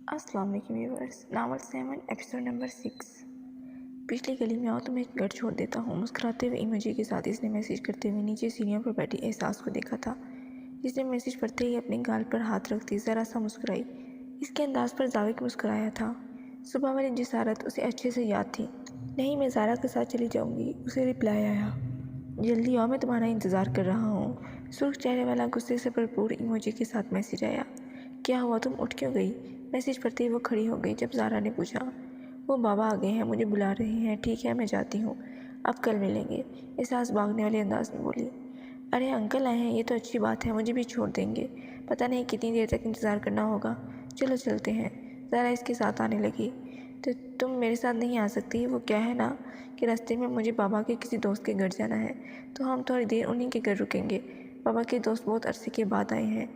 अस्सलाम वालेकुम viewers. Novel 7 episode number 6। पिछली गली में आओ तो मैं एक घर छोड़ देता हूँ। मुस्कुराते हुए इमोजी के साथ इसने मैसेज करते हुए नीचे सीढ़ियों पर बैठी एहसास को देखा था, जिसने मैसेज पढ़ते ही अपने गाल पर हाथ रखती ज़रा सा मुस्कुराई। इसके अंदाज पर जावेद मुस्कुराया था। सुबह वाली जिसारत उसे अच्छे से याद थी। नहीं, मैं ज़ारा के साथ चली जाऊँगी, उसे रिप्लाई आया। जल्दी आओ, मैं तुम्हारा इंतज़ार कर रहा हूँ। सुर्ख चेहरे वाला गुस्से से भरपूर इमोजी के साथ मैसेज आया। क्या हुआ, तुम उठ क्यों गई? मैसेज पढ़ते ही वो खड़ी हो गई जब ज़ारा ने पूछा। वो बाबा आ गए हैं, मुझे बुला रहे हैं। ठीक है, मैं जाती हूँ, अब कल मिलेंगे, एहसास भागने वाले अंदाज में बोली। अरे अंकल आए हैं, ये तो अच्छी बात है, मुझे भी छोड़ देंगे। पता नहीं कितनी देर तक इंतज़ार करना होगा। चलो चलते हैं। ज़ारा इसके साथ आने लगी। तो तुम मेरे साथ नहीं आ सकती? वो क्या है ना कि रास्ते में मुझे बाबा के किसी दोस्त के घर जाना है, तो हम थोड़ी देर उन्हीं के घर रुकेंगे। बाबा के दोस्त बहुत अरसे के बाद आए हैं,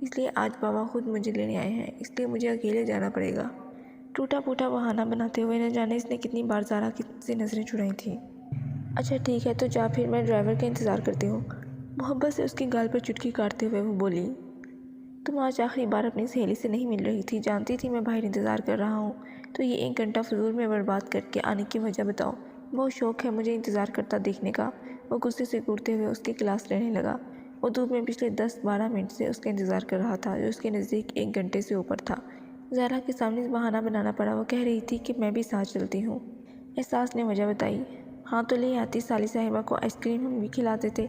इसलिए आज बाबा खुद मुझे लेने आए हैं, इसलिए मुझे अकेले जाना पड़ेगा। टूटा फूटा बहाना बनाते हुए न जाने इसने कितनी बार ज़ारा से नज़रें चुराई थी। अच्छा ठीक है, तो जा फिर, मैं ड्राइवर का इंतज़ार करती हूँ। मोहब्बत से उसकी गाल पर चुटकी काटते हुए वो बोली। तुम आज आखिरी बार अपनी सहेली से नहीं मिल रही थी, जानती थी मैं बाहर इंतज़ार कर रहा हूँ, तो ये 1 घंटा फजूल में बर्बाद करके आने की वजह बताओ। बहुत शौक़ है मुझे इंतज़ार करता देखने का। वो गुस्से से कूदते हुए उसकी क्लास लेने लगा। वो धूप में पिछले 10-12 मिनट से उसका इंतज़ार कर रहा था, जो उसके नज़दीक 1 घंटे से ऊपर था। ज़ारा के सामने बहाना बनाना पड़ा। वो कह रही थी कि मैं भी साथ चलती हूँ। एहसास ने वजह बताई। हाँ तो ले आती, साली साहिबा को आइसक्रीम हम भी खिलाते थे।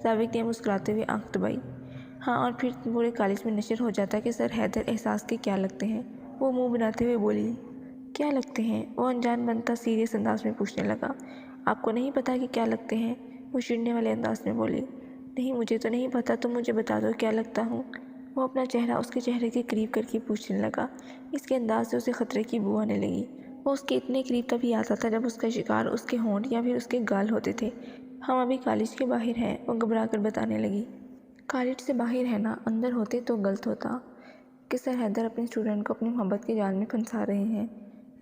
जावेद ने मुस्कुराते हुए आंख दबाई। हाँ, और फिर पूरे कॉलेज में नशर हो जाता कि सर हैदर एहसास के क्या लगते हैं। वो मुंह बनाते हुए बोली। क्या लगते हैं? वो अनजान बनता सीरियस अंदाज में पूछने लगा। आपको नहीं पता कि क्या लगते हैं? वो चिढ़ने वाले अंदाज में बोली। नहीं, मुझे तो नहीं पता, तुम मुझे बता दो क्या लगता हूँ। वो अपना चेहरा उसके चेहरे के करीब करके पूछने लगा। इसके अंदाज से उसे खतरे की बू आने लगी। वो उसके इतने करीब तभी आता था जब उसका शिकार उसके होंठ या फिर उसके गाल होते थे। हम अभी कॉलेज के बाहर हैं, वो घबरा कर बताने लगी। कॉलेज से बाहर है ना, अंदर होते तो गलत होता कि सर हैदर अपने स्टूडेंट को अपनी मोहब्बत के जाल में फंसा रहे हैं।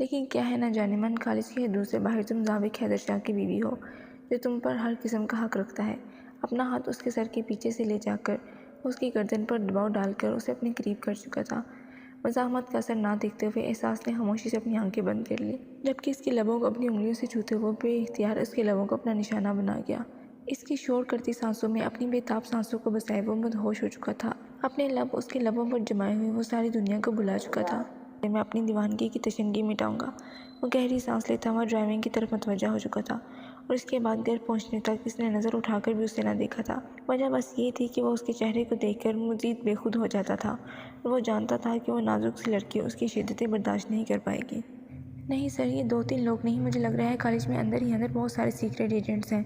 लेकिन क्या है ना जाने मन, कॉलेज की हदूद से बाहर तुम जावेद हैदर शाह की बीवी हो, जो तुम पर हर किस्म का हक रखता है। अपना हाथ उसके सर के पीछे से ले जाकर उसकी गर्दन पर दबाव डालकर उसे अपने करीब कर चुका था। मज़ाहमत का असर ना देखते हुए एहसास ने खामोशी से अपनी आंखें बंद कर ली, जबकि इसके लबों को अपनी उंगलियों से छूते हुए बेइख्तियार उसके लबों को अपना निशाना बना गया। इसकी शोर करती सांसों में अपनी बेताब सांसों को बसाए वो मदहोश हो चुका था। अपने लब उसके लबों पर जमाए हुए वो सारी दुनिया को भुला चुका था। मैं अपनी दीवानगी की तशंगी मिटाऊंगा। वो गहरी सांस लेता हुआ ड्राइविंग की तरफ मतवज्जा हो चुका था, और इसके बाद घर पहुंचने तक इसने नज़र उठाकर भी उसे न देखा था। वजह बस ये थी कि वो उसके चेहरे को देखकर मज़ीद बेखुद हो जाता था, और वो जानता था कि वो नाजुक सी लड़की उसकी शिद्दतें बर्दाश्त नहीं कर पाएगी। नहीं सर, ये 2-3 लोग नहीं, मुझे लग रहा है कॉलेज में अंदर ही अंदर बहुत सारे सीक्रेट एजेंट्स हैं।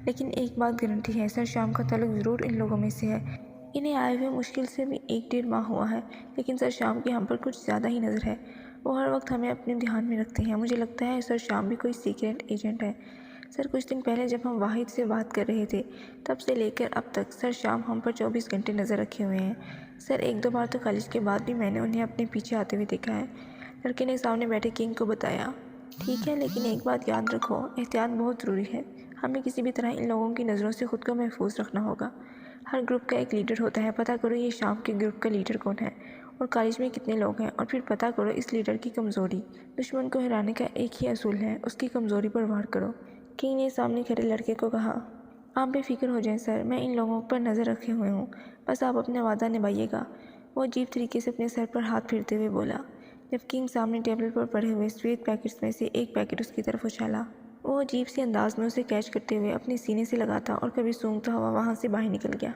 लेकिन एक बात गारंटी है सर, शाम का ताल्लुक ज़रूर इन लोगों में से है। इन्हें आए हुए मुश्किल से भी 1-1.5 माह हुआ है, लेकिन सर शाम की हम पर कुछ ज़्यादा ही नज़र है। वो हर वक्त हमें अपने ध्यान में रखते हैं। मुझे लगता है सर शाम भी कोई सीक्रेट एजेंट है। सर कुछ दिन पहले जब हम वाहिद से बात कर रहे थे, तब से लेकर अब तक सर शाम हम पर 24 घंटे नज़र रखे हुए हैं। सर 1-2 बार तो कॉलेज के बाद भी मैंने उन्हें अपने पीछे आते हुए देखा है। लड़के ने सामने बैठे किंग को बताया। ठीक है, लेकिन एक बात याद रखो, एहतियात बहुत ज़रूरी है। हमें किसी भी तरह इन लोगों की नज़रों से ख़ुद को महफूज रखना होगा। हर ग्रुप का एक लीडर होता है। पता करो ये शाम के ग्रुप का लीडर कौन है, और कॉलेज में कितने लोग हैं, और फिर पता करो इस लीडर की कमज़ोरी। दुश्मन को हराने का एक ही असूल है, उसकी कमज़ोरी पर वार करो। किंग ने सामने खड़े लड़के को कहा। आप बेफिक्र हो जाएं सर, मैं इन लोगों पर नज़र रखे हुए हूँ, बस आप अपना वादा निभाइएगा। वो अजीब तरीके से अपने सर पर हाथ फेरते हुए बोला, जब किंग सामने टेबल पर पड़े हुए सफ़ेद पैकेट्स में से एक पैकेट उसकी तरफ उछाला। वो अजीब सी अंदाज में उसे कैच करते हुए अपने सीने से लगाता और कभी सूंघता हुआ वहाँ से बाहर निकल गया।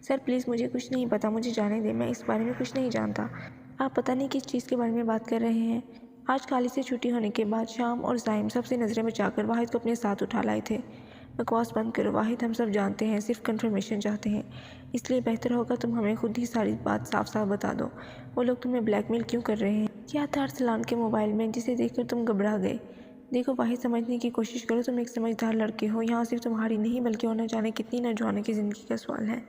सर प्लीज़, मुझे कुछ नहीं पता, मुझे जाने दें, मैं इस बारे में कुछ नहीं जानता। आप पता नहीं किस चीज़ के बारे में बात कर रहे हैं। आज कॉलेज से छुट्टी होने के बाद शाम और ज़ाइम सबसे नज़रें बचाकर वाहिद को अपने साथ उठा लाए थे। बकवास बंद करो वाहिद, हम सब जानते हैं, सिर्फ कंफर्मेशन चाहते हैं, इसलिए बेहतर होगा तुम हमें खुद ही सारी बात साफ साफ बता दो। वो लोग तुम्हें ब्लैकमेल क्यों कर रहे हैं? क्या था अरसलान के मोबाइल में जिसे देखकर तुम घबरा गए? देखो वाहिद, समझने की कोशिश करो, तुम एक समझदार लड़के हो। यहाँ सिर्फ तुम्हारी नहीं बल्कि और न जाने कितनी नौजवानों की ज़िंदगी का सवाल है।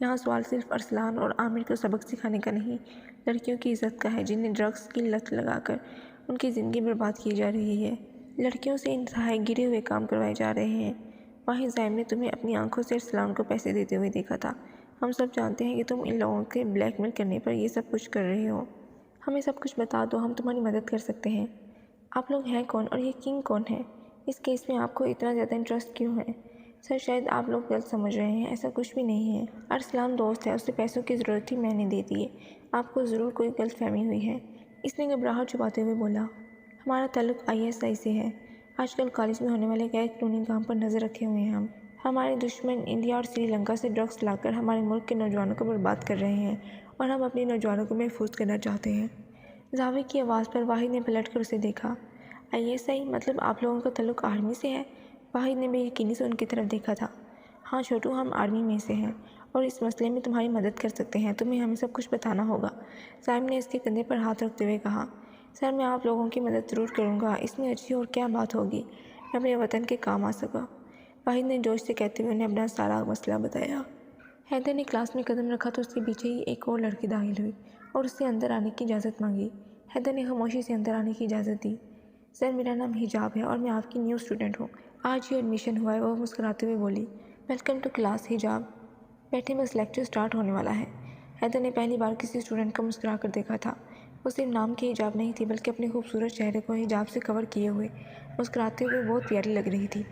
यहाँ सवाल सिर्फ अरसलान और आमिर को सबक सिखाने का नहीं, लड़कियों की इज़्ज़त का है जिन्हें ड्रग्स की लत लगाकर उनकी ज़िंदगी बर्बाद की जा रही है। लड़कियों से इंतहाई गिरे हुए काम करवाए जा रहे हैं। वाहिद, ज़ाइम ने तुम्हें अपनी आंखों से अरसलान को पैसे देते हुए देखा था। हम सब जानते हैं कि तुम इन लोगों के ब्लैकमेल करने पर ये सब कुछ कर रहे हो। ہمیں سب کچھ بتا دو، ہم تمہاری مدد کر سکتے ہیں۔ آپ لوگ ہیں کون اور یہ کنگ کون ہے؟ اس کیس میں آپ کو اتنا زیادہ انٹرسٹ کیوں ہے؟ سر شاید آپ لوگ غلط سمجھ رہے ہیں، ایسا کچھ بھی نہیں ہے۔ ارسلان دوست ہے، اسے پیسوں کی ضرورت تھی، میں نے دے دیے۔ آپ کو ضرور کوئی غلط فہمی ہوئی ہے، اس نے گھبراہٹ چھپاتے ہوئے بولا۔ ہمارا تعلق ISI سے ہے۔ آج کل کالج میں ہونے والے غیر قانونی کام پر نظر رکھے ہوئے ہیں ہم۔ ہمارے دشمن انڈیا اور سری لنکا سے ڈرگس لا کر ہمارے ملک کے نوجوانوں کو برباد کر رہے ہیں اور ہم اپنے نوجوانوں کو محفوظ کرنا چاہتے ہیں۔ زاویق کی آواز پر واحد نے پلٹ کر اسے دیکھا۔ ISI مطلب آپ لوگوں کا تعلق آرمی سے ہے؟ واحد نے بے یقینی سے ان کی طرف دیکھا تھا۔ ہاں چھوٹو، ہم آرمی میں سے ہیں اور اس مسئلے میں تمہاری مدد کر سکتے ہیں، تمہیں ہمیں سب کچھ بتانا ہوگا۔ صاحب نے اس کے کندھے پر ہاتھ رکھتے ہوئے کہا۔ سر میں آپ لوگوں کی مدد ضرور کروں گا، اس میں اچھی اور کیا بات ہوگی، میں اپنے وطن کے کام آ سکا، واحد نے جوش سے کہتے ہوئے انہیں اپنا سارا مسئلہ بتایا۔ حیدر نے کلاس میں قدم رکھا تو اس کے پیچھے ہی ایک اور لڑکی داخل ہوئی اور اس سے اندر آنے کی اجازت مانگی۔ حیدر نے خاموشی سے اندر آنے کی اجازت دی۔ سر میرا نام حجاب ہے اور میں آپ کی نیو اسٹوڈنٹ ہوں، آج ہی ایڈمیشن ہوا ہے، وہ مسکراتے ہوئے بولی۔ ویلکم ٹو کلاس حجاب، بیٹھے بس لیکچر سٹارٹ ہونے والا ہے۔ حیدر نے پہلی بار کسی اسٹوڈنٹ کو مسکرا کر دیکھا تھا۔ وہ صرف نام کی حجاب نہیں تھی بلکہ اپنے خوبصورت چہرے کو حجاب سے کور کیے ہوئے مسکراتے ہوئے بہت پیاری لگ رہی تھی۔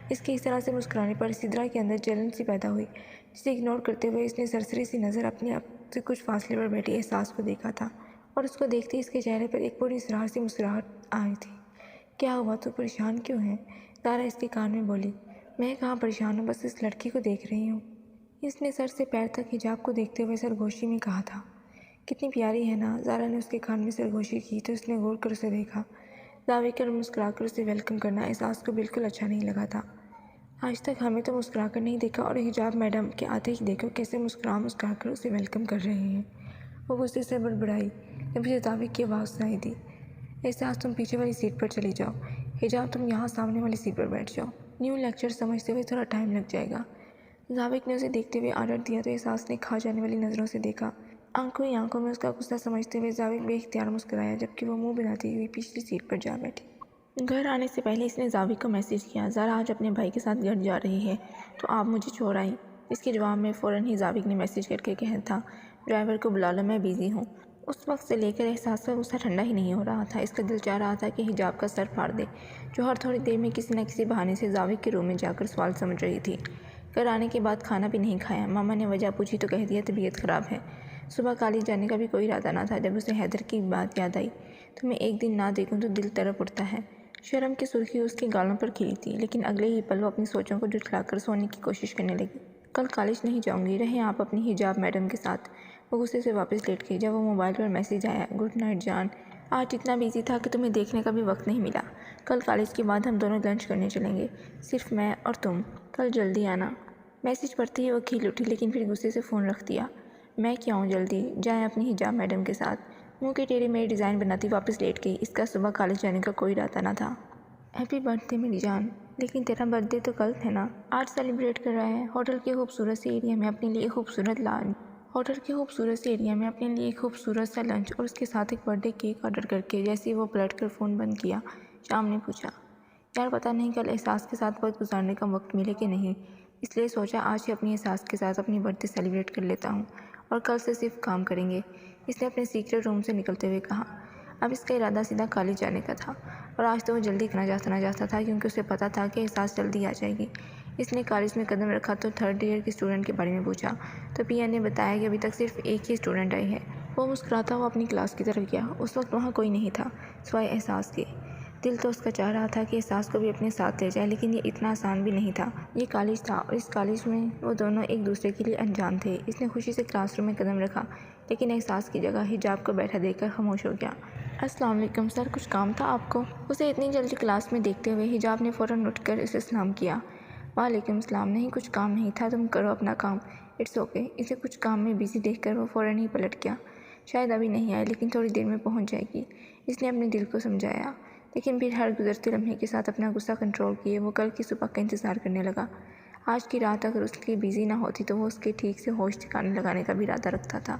اس کے اس طرح سے مسکرانے پر سدرا کے اندر جلن سی پیدا ہوئی، جسے اگنور کرتے ہوئے اس نے سرسری سی نظر اپنے آپ سے کچھ فاصلے پر بیٹھی احساس کو دیکھا تھا اور اس کو دیکھتے ہی اس کے چہرے پر ایک بڑی اسرار سی مسکراہٹ آئی تھی۔ کیا ہوا، تو پریشان کیوں ہے؟ زارا اس کے کان میں بولی۔ میں کہاں پریشان ہوں، بس اس لڑکی کو دیکھ رہی ہوں، اس نے سر سے پیر تک حجاب کو دیکھتے ہوئے سرگوشی میں کہا تھا۔ کتنی پیاری ہے نا؟ زارا نے اس کے کان میں سرگوشی کی تو اس نے غور کر اسے دیکھا۔ زاویق کر مسکرا کر اسے ویلکم کرنا احساس کو بالکل اچھا نہیں لگا تھا۔ آج تک ہمیں تو مسکرا کر نہیں دیکھا اور حجاب میڈم کے آتے ہی دیکھو کیسے مسکرا کر اسے ویلکم کر رہے ہیں۔ وہ غصے سے بڑبڑائی جب اسے زاویق کی آواز سنائی دی۔ احساس تم پیچھے والی سیٹ پر چلی جاؤ، حجاب تم یہاں سامنے والی سیٹ پر بیٹھ جاؤ، نیو لیکچر سمجھتے ہوئے تھوڑا ٹائم لگ جائے گا۔ زاویق نے اسے دیکھتے ہوئے آرڈر دیا تو احساس نے کھا جانے والی نظروں سے دیکھا۔ آنکھوں ہی آنکھوں میں اس کا غصہ سمجھتے ہوئے زاویق بے اختیار مسکرایا جبکہ وہ منہ بناتی ہوئی پچھلی سیٹ پر جا بیٹھی۔ گھر آنے سے پہلے اس نے زاویق کو میسیج کیا، زارا آج اپنے بھائی کے ساتھ گھر جا رہی ہے تو آپ مجھے چھوڑ آئیں۔ اس کے جواب میں فوراً ہی زاویق نے میسیج کر کے کہا تھا، ڈرائیور کو بلا لو، میں بیزی ہوں۔ اس وقت سے لے کر احساس کا غصہ ٹھنڈا ہی نہیں ہو رہا تھا۔ اس کا دل چاہ رہا تھا کہ حجاب کا سر پھاڑ دے، جو ہر تھوڑی دیر میں کسی نہ کسی بہانے سے زاویق کے روم میں جا کر سوال سمجھ رہی تھی۔ گھر آنے کے بعد کھانا بھی نہیں کھایا، ماما نے وجہ پوچھی تو کہہ دیا طبیعت خراب ہے۔ صبح کالج جانے کا بھی کوئی ارادہ نہ تھا جب اسے حیدر کی بات یاد آئی، تمہیں ایک دن نہ دیکھوں تو دل تڑپ اٹھتا ہے۔ شرم کی سرخی اس کے گالوں پر کھلی تھی، لیکن اگلے ہی پل وہ اپنی سوچوں کو جھٹلا کر سونے کی کوشش کرنے لگی۔ کل کالج نہیں جاؤں گی، رہیں آپ اپنی حجاب میڈم کے ساتھ۔ وہ غصے سے واپس لیٹ گئی جب وہ موبائل پر میسیج آیا، گڈ نائٹ جان، آج اتنا بیزی تھا کہ تمہیں دیکھنے کا بھی وقت نہیں ملا۔ کل کالج کے بعد ہم دونوں لنچ کرنے چلیں گے، صرف میں اور تم، کل جلدی آنا۔ میسیج پڑھتے ہی وہ کھیل اٹھی لیکن پھر غصے سے فون رکھ دیا۔ میں کیا ہوں جلدی، جائیں اپنی حجاب میڈم کے ساتھ۔ منہ کے ٹیڑھے میرے ڈیزائن بناتی واپس لیٹ گئی، اس کا صبح کالج جانے کا کوئی ارادہ نہ تھا۔ ہیپی برتھ ڈے میری جان، لیکن تیرا برتھ ڈے تو کل ہے نا، آج سیلیبریٹ کر رہا ہے۔ ہوٹل کے خوبصورت سے ایریا میں اپنے لیے خوبصورت سا لنچ اور اس کے ساتھ ایک برتھ ڈے کیک آرڈر کر کے جیسے ہی وہ پلٹ کر فون بند کیا، شام نے پوچھا، یار پتہ نہیں کل احساس کے ساتھ وقت گزارنے کا وقت ملے کہ نہیں، اس لیے سوچا آج ہی اپنی احساس کے ساتھ اپنی برتھ ڈے سیلیبریٹ کر لیتا ہوں اور کل سے صرف کام کریں گے، اس نے اپنے سیکرٹ روم سے نکلتے ہوئے کہا۔ اب اس کا ارادہ سیدھا کالج جانے کا تھا اور آج تو وہ جلدی کرنا چاہتا تھا کیونکہ اسے پتہ تھا کہ احساس جلدی آ جائے گی۔ اس نے کالج میں قدم رکھا تو تھرڈ ایئر کے اسٹوڈنٹ کے بارے میں پوچھا تو پی اے نے بتایا کہ ابھی تک صرف ایک ہی اسٹوڈنٹ آئی ہے۔ وہ مسکراتا ہوا اپنی کلاس کی طرف گیا، اس وقت وہاں کوئی نہیں تھا سوائے احساس کے۔ دل تو اس کا چاہ رہا تھا کہ احساس کو بھی اپنے ساتھ لے جائے، لیکن یہ اتنا آسان بھی نہیں تھا۔ یہ کالج تھا اور اس کالج میں وہ دونوں ایک دوسرے کے لیے انجان تھے۔ اس نے خوشی سے کلاس روم میں قدم رکھا لیکن احساس کی جگہ حجاب کو بیٹھا دیکھ کر خاموش ہو گیا۔ السلام علیکم سر، کچھ کام تھا آپ کو؟ اسے اتنی جلدی کلاس میں دیکھتے ہوئے حجاب نے فوراً اٹھ کر اسے سلام کیا۔ وعلیکم السلام، نہیں کچھ کام نہیں تھا، تم کرو اپنا کام۔ It's okay. اسے کچھ کام میں بیزی دیکھ کر وہ فوراً ہی پلٹ گیا۔ شاید ابھی نہیں آئے لیکن تھوڑی دیر میں پہنچ جائے گی، اس نے اپنے دل کو سمجھایا، لیکن پھر ہر گزرتے لمحے کے ساتھ اپنا غصہ کنٹرول کیے وہ کل کی صبح کا انتظار کرنے لگا۔ آج کی رات اگر اس کی بیزی نہ ہوتی تو وہ اس کے ٹھیک سے ہوش ٹھکانے لگانے کا بھی ارادہ رکھتا تھا۔